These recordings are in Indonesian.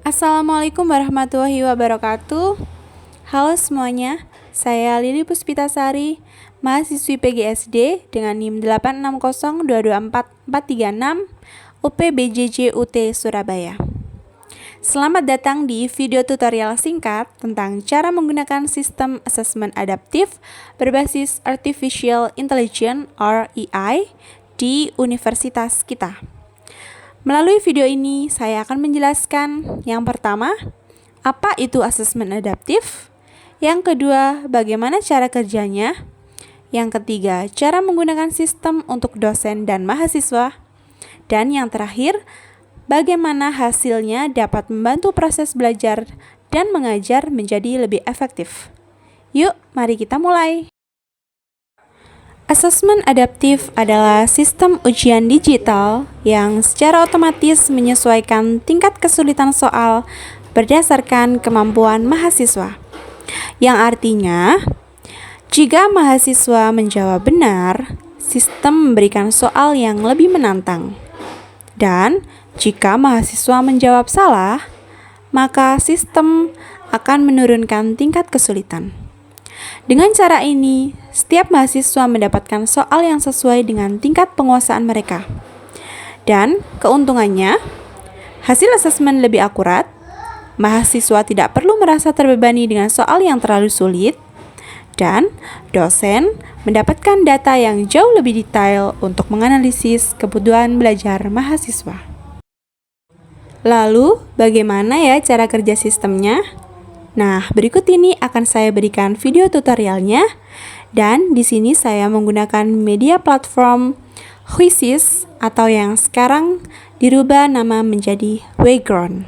Assalamualaikum warahmatullahi wabarakatuh. Halo semuanya, saya Lili Puspitasari, mahasiswi PGSD dengan NIM 860224436 UPBJJ UT Surabaya. Selamat datang di video tutorial singkat tentang cara menggunakan sistem asesmen adaptif berbasis Artificial Intelligence or AI di universitas kita. Melalui video ini, saya akan menjelaskan yang pertama, apa itu asesmen adaptif? Yang kedua, bagaimana cara kerjanya? Yang ketiga, cara menggunakan sistem untuk dosen dan mahasiswa. Dan yang terakhir, bagaimana hasilnya dapat membantu proses belajar dan mengajar menjadi lebih efektif. Yuk, mari kita mulai. Asesmen adaptif adalah sistem ujian digital yang secara otomatis menyesuaikan tingkat kesulitan soal berdasarkan kemampuan mahasiswa. Yang artinya, jika mahasiswa menjawab benar, sistem memberikan soal yang lebih menantang. Dan jika mahasiswa menjawab salah, maka sistem akan menurunkan tingkat kesulitan. Dengan cara ini, setiap mahasiswa mendapatkan soal yang sesuai dengan tingkat penguasaan mereka. Dan keuntungannya, hasil asesmen lebih akurat, mahasiswa tidak perlu merasa terbebani dengan soal yang terlalu sulit, dan dosen mendapatkan data yang jauh lebih detail untuk menganalisis kebutuhan belajar mahasiswa. Lalu, bagaimana ya cara kerja sistemnya? Nah, berikut ini akan saya berikan video tutorialnya, dan di sini saya menggunakan media platform Quizzes atau yang sekarang dirubah nama menjadi Wayground.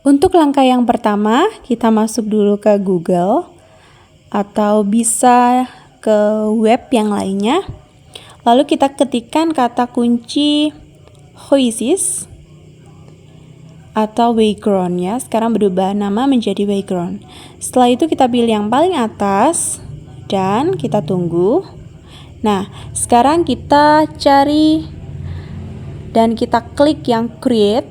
Untuk langkah yang pertama, kita masuk dulu ke Google atau bisa ke web yang lainnya. Lalu kita ketikkan kata kunci Quizzes atau Wayground ya, sekarang berubah nama menjadi Wayground. Setelah itu kita pilih yang paling atas dan kita tunggu. Nah, sekarang kita cari dan kita klik yang create.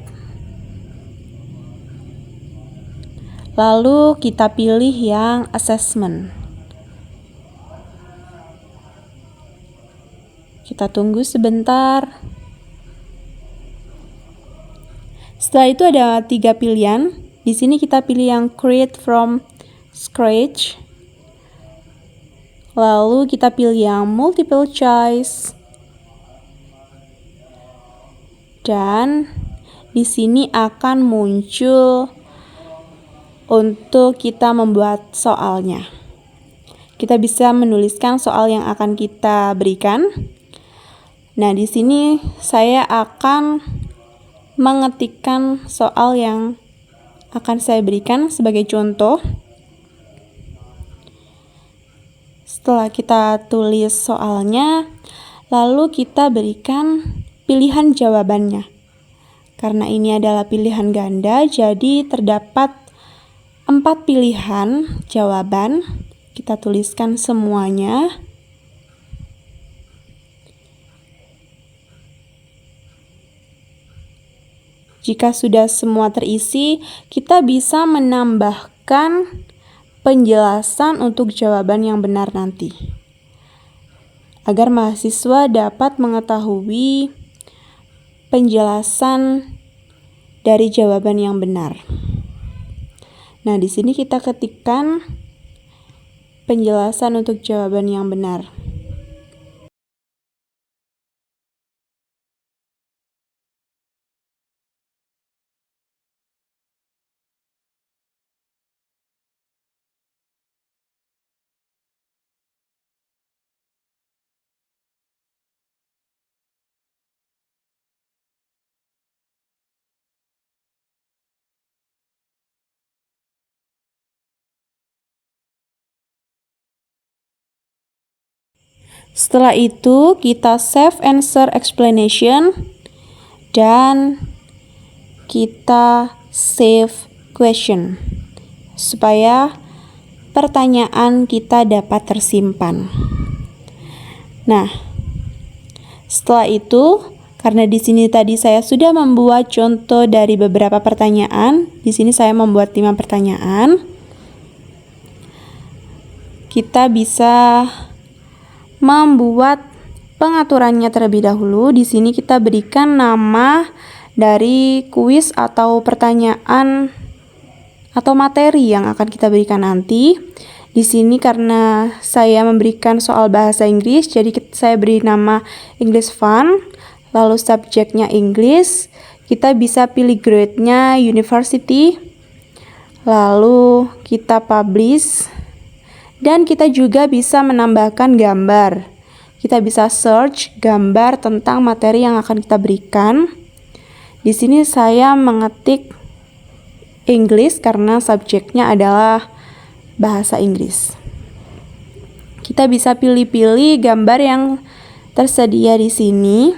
Lalu kita pilih yang assessment. Kita tunggu sebentar. Setelah itu ada 3 pilihan. Di sini kita pilih yang create from scratch. Lalu kita pilih yang multiple choice. Dan di sini akan muncul untuk kita membuat soalnya. Kita bisa menuliskan soal yang akan kita berikan. Nah, di sini saya akan mengetikkan soal yang akan saya berikan sebagai contoh. Setelah kita tulis soalnya, lalu kita berikan pilihan jawabannya. Karena ini adalah pilihan ganda, jadi terdapat 4 pilihan jawaban. Kita tuliskan semuanya. Jika sudah semua terisi, kita bisa menambahkan penjelasan untuk jawaban yang benar nanti, agar mahasiswa dapat mengetahui penjelasan dari jawaban yang benar. Nah, di sini kita ketikkan penjelasan untuk jawaban yang benar. Setelah itu, kita save answer explanation dan kita save question supaya pertanyaan kita dapat tersimpan. Nah, setelah itu Karena di sini tadi saya sudah membuat contoh dari beberapa pertanyaan. Di sini saya membuat 5 pertanyaan. Kita bisa membuat pengaturannya terlebih dahulu. Di sini kita berikan nama dari kuis atau pertanyaan atau materi yang akan kita berikan nanti. Di sini karena saya memberikan soal bahasa Inggris, jadi saya beri nama English Fun, lalu subjeknya English. Kita bisa pilih grade-nya University, lalu kita publish, dan kita juga bisa menambahkan gambar. Kita bisa search gambar tentang materi yang akan kita berikan. Di sini saya mengetik English karena subjeknya adalah bahasa Inggris. Kita bisa pilih-pilih gambar yang tersedia di sini.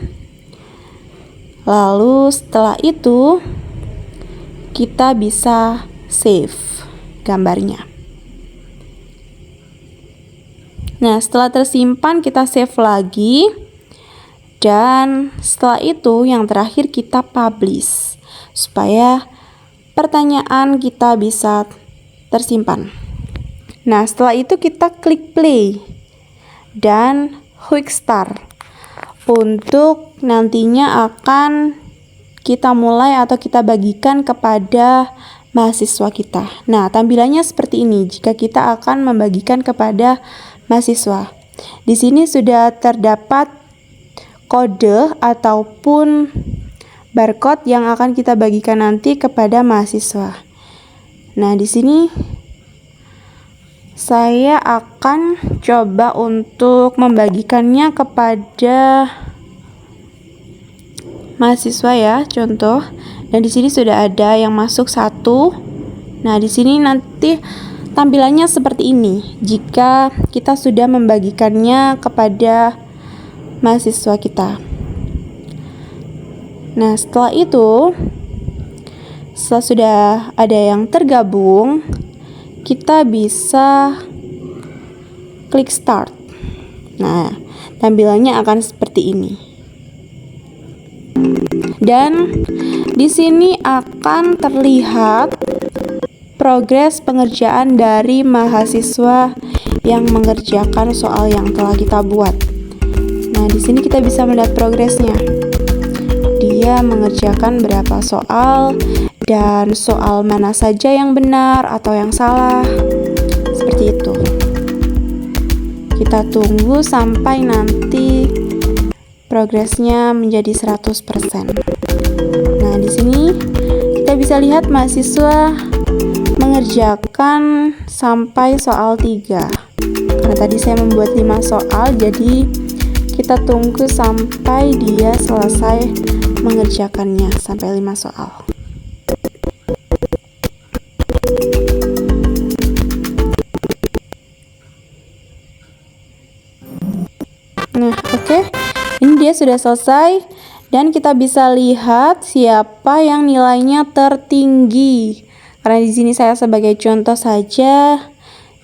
Lalu setelah itu kita bisa save gambarnya. Nah, setelah tersimpan kita save lagi. Dan setelah itu yang terakhir kita publish supaya pertanyaan kita bisa tersimpan. Nah, setelah itu kita klik play dan quick start untuk nantinya akan kita mulai atau kita bagikan kepada mahasiswa kita. Nah, tampilannya seperti ini jika kita akan membagikan kepada mahasiswa. Di sini sudah terdapat kode ataupun barcode yang akan kita bagikan nanti kepada mahasiswa. Nah, di sini saya akan coba untuk membagikannya kepada mahasiswa ya, contoh. Dan di sini sudah ada yang masuk 1. Nah, di sini nanti tampilannya seperti ini jika kita sudah membagikannya kepada mahasiswa kita. Nah, setelah itu, setelah sudah ada yang tergabung, kita bisa klik start. Nah, tampilannya akan seperti ini. Dan di sini akan terlihat progres pengerjaan dari mahasiswa yang mengerjakan soal yang telah kita buat. Nah, di sini kita bisa melihat progresnya. Dia mengerjakan berapa soal dan soal mana saja yang benar atau yang salah. Seperti itu. Kita tunggu sampai nanti progresnya menjadi 100%. Nah, di sini kita bisa lihat mahasiswa mengerjakan sampai soal 3. Karena tadi saya membuat 5 soal, jadi kita tunggu sampai dia selesai mengerjakannya sampai 5 soal. Nah, oke. Ini dia sudah selesai dan kita bisa lihat siapa yang nilainya tertinggi. Karena di sini saya sebagai contoh saja,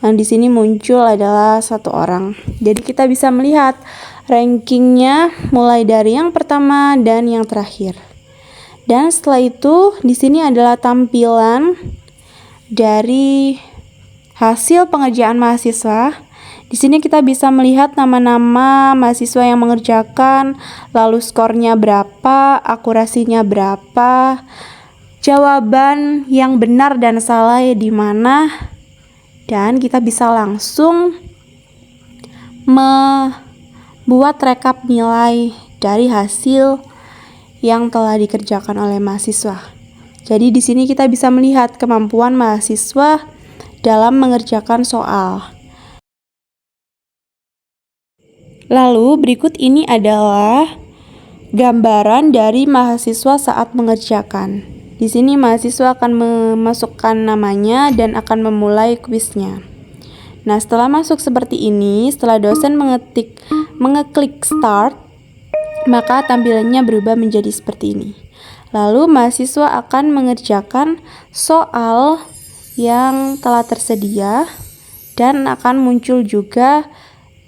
yang di sini muncul adalah 1 orang. Jadi kita bisa melihat rankingnya mulai dari yang pertama dan yang terakhir. Dan setelah itu di sini adalah tampilan dari hasil pengerjaan mahasiswa. Di sini kita bisa melihat nama-nama mahasiswa yang mengerjakan, lalu skornya berapa, akurasinya berapa, jawaban yang benar dan salah di mana, dan kita bisa langsung membuat rekap nilai dari hasil yang telah dikerjakan oleh mahasiswa. Jadi di sini kita bisa melihat kemampuan mahasiswa dalam mengerjakan soal. Lalu berikut ini adalah gambaran dari mahasiswa saat mengerjakan. Di sini mahasiswa akan memasukkan namanya dan akan memulai kuisnya. Nah, setelah masuk seperti ini, setelah dosen mengeklik start, maka tampilannya berubah menjadi seperti ini. Lalu mahasiswa akan mengerjakan soal yang telah tersedia dan akan muncul juga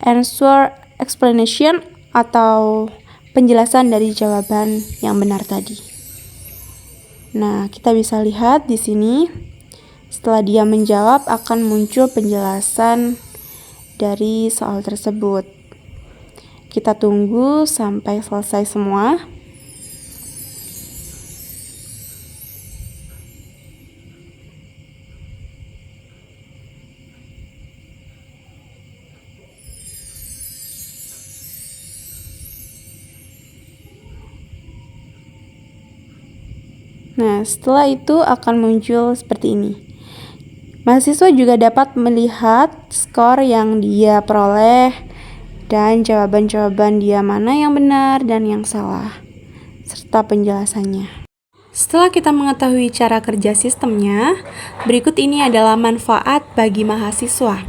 answer explanation atau penjelasan dari jawaban yang benar tadi. Nah, kita bisa lihat di sini setelah dia menjawab akan muncul penjelasan dari soal tersebut. Kita tunggu sampai selesai semua. Nah, setelah itu akan muncul seperti ini. Mahasiswa juga dapat melihat skor yang dia peroleh dan jawaban-jawaban dia mana yang benar dan yang salah, serta penjelasannya. Setelah kita mengetahui cara kerja sistemnya, berikut ini adalah manfaat bagi mahasiswa.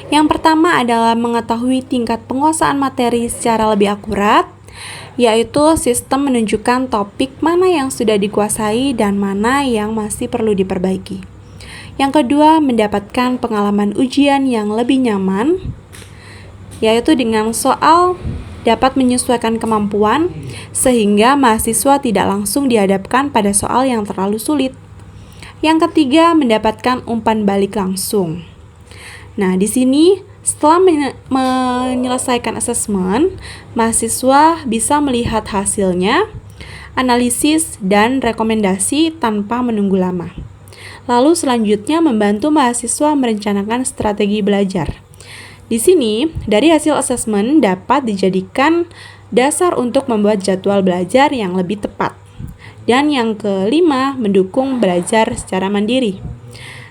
Yang pertama adalah mengetahui tingkat penguasaan materi secara lebih akurat, yaitu sistem menunjukkan topik mana yang sudah dikuasai dan mana yang masih perlu diperbaiki. Yang kedua, mendapatkan pengalaman ujian yang lebih nyaman, yaitu dengan soal dapat menyesuaikan kemampuan sehingga mahasiswa tidak langsung dihadapkan pada soal yang terlalu sulit. Yang ketiga, mendapatkan umpan balik langsung. Nah, di sini setelah menyelesaikan asesmen, mahasiswa bisa melihat hasilnya, analisis, dan rekomendasi tanpa menunggu lama. Lalu selanjutnya membantu mahasiswa merencanakan strategi belajar. Di sini, dari hasil asesmen dapat dijadikan dasar untuk membuat jadwal belajar yang lebih tepat. Dan yang kelima, mendukung belajar secara mandiri.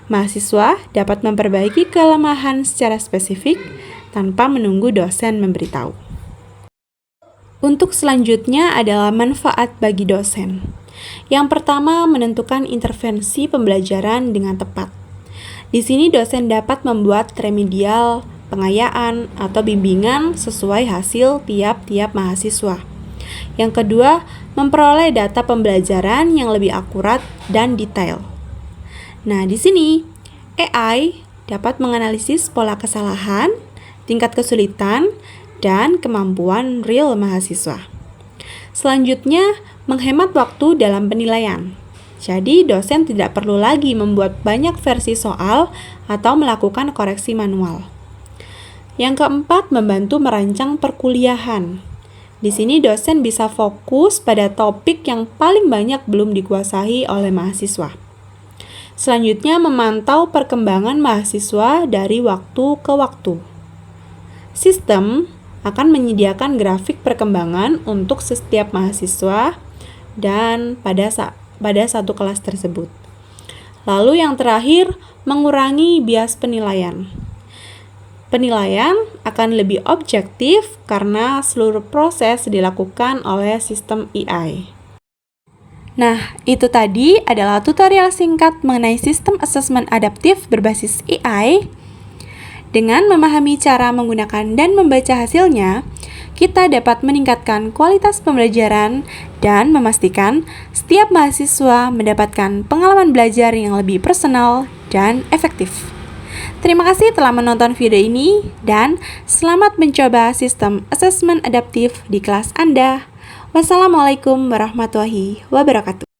Mahasiswa dapat memperbaiki kelemahan secara spesifik tanpa menunggu dosen memberitahu. Untuk selanjutnya adalah manfaat bagi dosen. Yang pertama, menentukan intervensi pembelajaran dengan tepat. Di sini dosen dapat membuat remedial, pengayaan, atau bimbingan sesuai hasil tiap-tiap mahasiswa. Yang kedua, memperoleh data pembelajaran yang lebih akurat dan detail. Nah, di sini AI dapat menganalisis pola kesalahan, tingkat kesulitan, dan kemampuan real mahasiswa. Selanjutnya, menghemat waktu dalam penilaian. Jadi, dosen tidak perlu lagi membuat banyak versi soal atau melakukan koreksi manual. Yang keempat, membantu merancang perkuliahan. Di sini dosen bisa fokus pada topik yang paling banyak belum dikuasai oleh mahasiswa. Selanjutnya, memantau perkembangan mahasiswa dari waktu ke waktu. Sistem akan menyediakan grafik perkembangan untuk setiap mahasiswa dan pada satu kelas tersebut. Lalu yang terakhir, mengurangi bias penilaian. Penilaian akan lebih objektif karena seluruh proses dilakukan oleh sistem AI. Nah, itu tadi adalah tutorial singkat mengenai sistem asesmen adaptif berbasis AI. Dengan memahami cara menggunakan dan membaca hasilnya, kita dapat meningkatkan kualitas pembelajaran dan memastikan setiap mahasiswa mendapatkan pengalaman belajar yang lebih personal dan efektif. Terima kasih telah menonton video ini dan selamat mencoba sistem asesmen adaptif di kelas Anda. Wassalamualaikum warahmatullahi wabarakatuh.